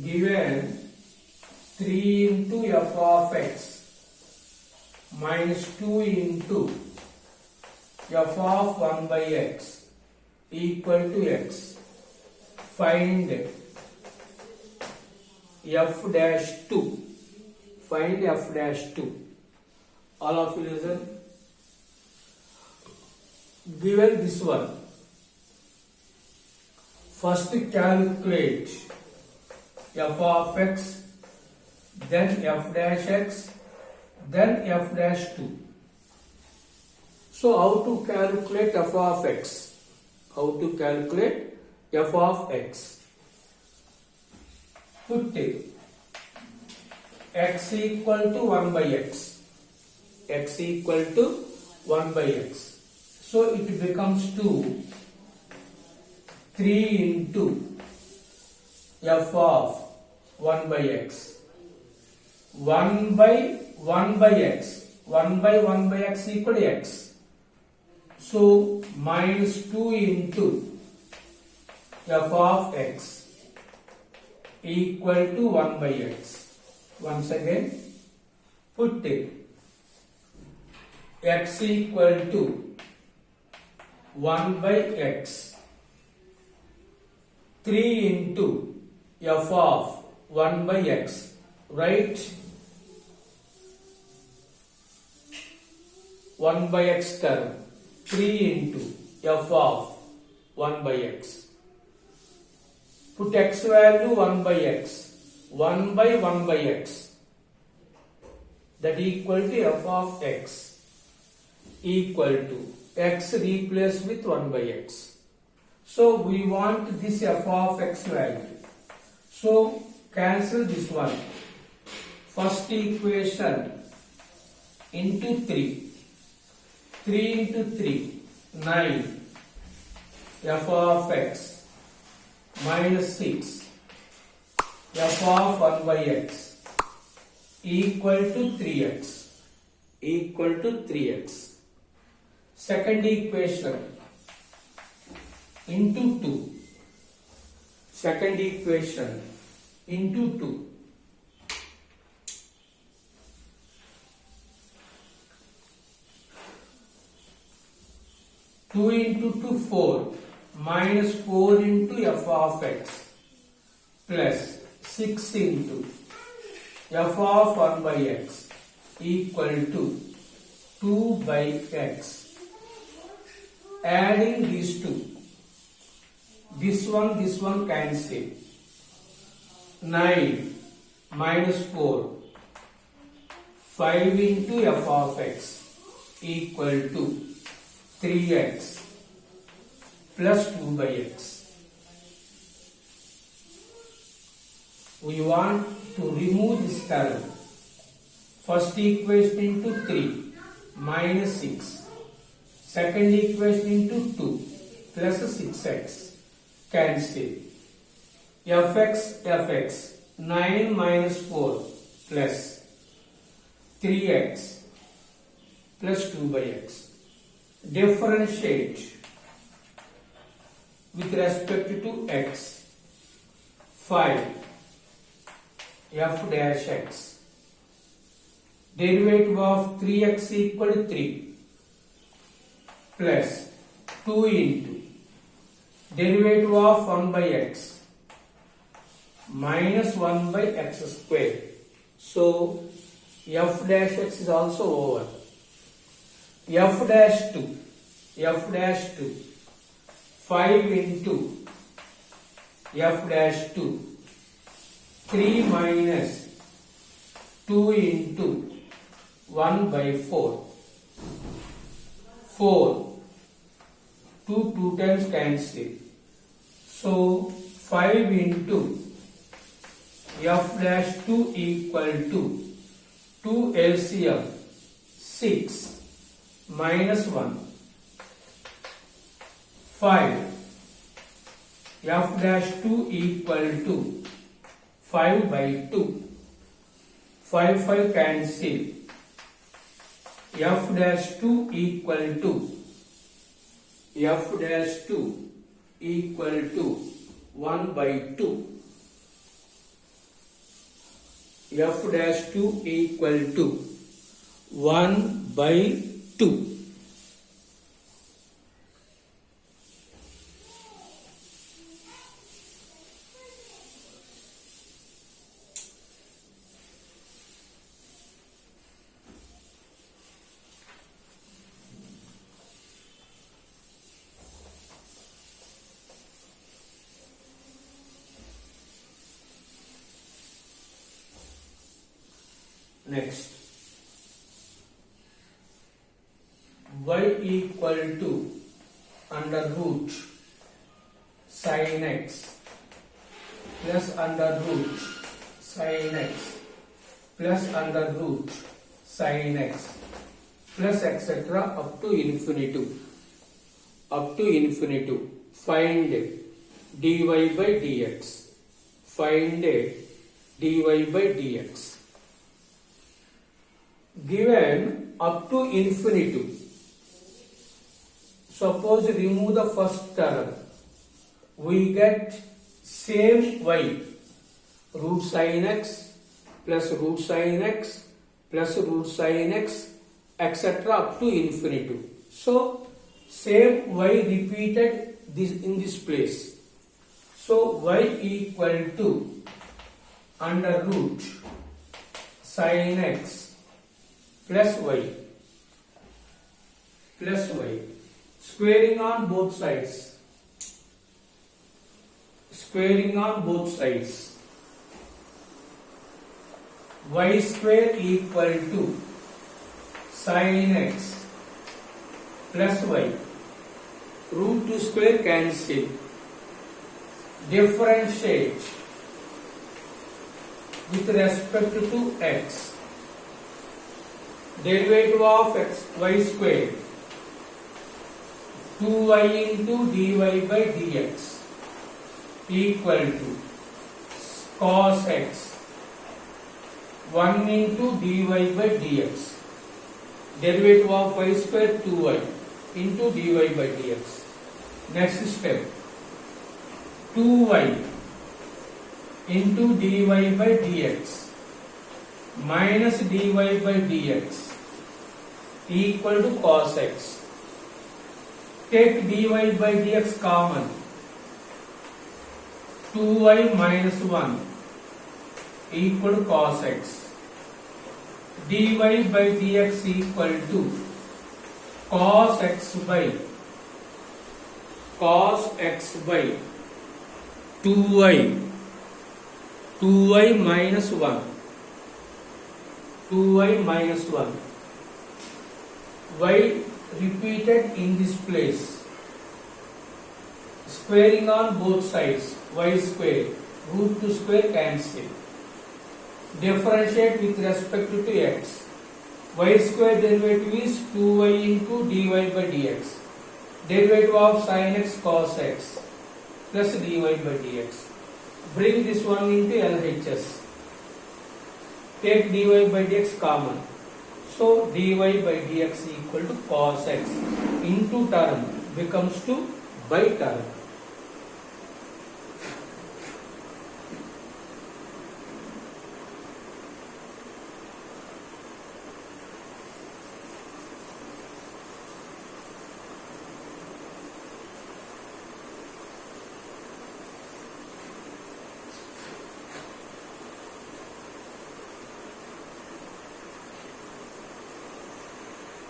given 3 into f of x minus 2 into f of 1 by x equal to x. Find f dash 2. Find f dash 2. All of you listen. Given this one, first calculate f of x, then f dash x, then f dash 2. So how to calculate f of x? How to calculate f of x? Put x equal to 1 by x. X equal to 1 by x. So it becomes 3 into f of 1 by x. 1 by 1 by x. 1 by 1 by x equal to x. So minus 2 into f of x equal to 1 by x. Once again, put x equal to 1 by x. 3 into f of 1 by x. Right? 1 by x term. 3 into f of 1 by x. Put x value 1 by x. 1 by 1 by x. That equal to f of x. Equal to x replaced with 1 by x. So we want this f of x value. So cancel this one. First equation into 3. 3 into 3, 9. F of x minus 6. F of 1 by x equal to 3x. Equal to 3x. Second equation into 2. Second equation into 2. 2 into 2, 4. Minus 4 into f of x. Plus 6 into f of 1 by x equal to 2 by x. Adding these two, this one cancel. 9 minus 4, 5 into f of x equal to 3x plus 2 by x. We want to remove this term. First equation into 3 minus 6. Second equation into 2 plus 6x. Cancel. fx 9 minus 4 plus 3x plus 2 by x. Differentiate with respect to x. 5 f dash x. Derivative of 3x equal to 3 plus 2 into derivative of 1 by x minus 1 by x square. So f dash x is also over. F dash 2. 5 into f dash 2. 3 minus 2 into 1 by 4. 4. 2 times cancel. So 5 into f dash 2 equal to 2 LCM 6 minus 1. 5. F dash 2 equal to 5 by 2. 5 cancel. F dash 2 equal to 1 by 2. f dash 2 equal to 1 by 2. Next, y equal to under root sin x plus under root sin x plus under root sin x plus etc. up to infinity. Up to infinity. Find dy by dx. Find dy by dx. Given up to infinity, suppose remove the first term, we get same y, root sin x plus root sin x plus root sin x etc. up to infinity. So same y repeated in this place. So y equal to under root sin x plus y, squaring on both sides, y square equal to sin x plus y, root 2 square cancel, differentiate with respect to x. Derivative of x, y square, 2y into dy by dx equal to cos x, 1 into dy by dx. Derivative of y square, 2y into dy by dx. Next step, 2y into dy by dx minus dy by dx equal to cos x. Take dy by dx common. 2y minus 1 equal to cos x. dy by dx equal to cos x by 2y minus 1. 2y minus 1. Y repeated in this place. Squaring on both sides. Y square. Root 2 square cancel. Differentiate with respect to x. Y square derivative is 2y into dy by dx. Derivative of sin x cos x plus dy by dx. Bring this one into LHS. Take dy by dx common. So dy by dx equal to cos x into term becomes to by term.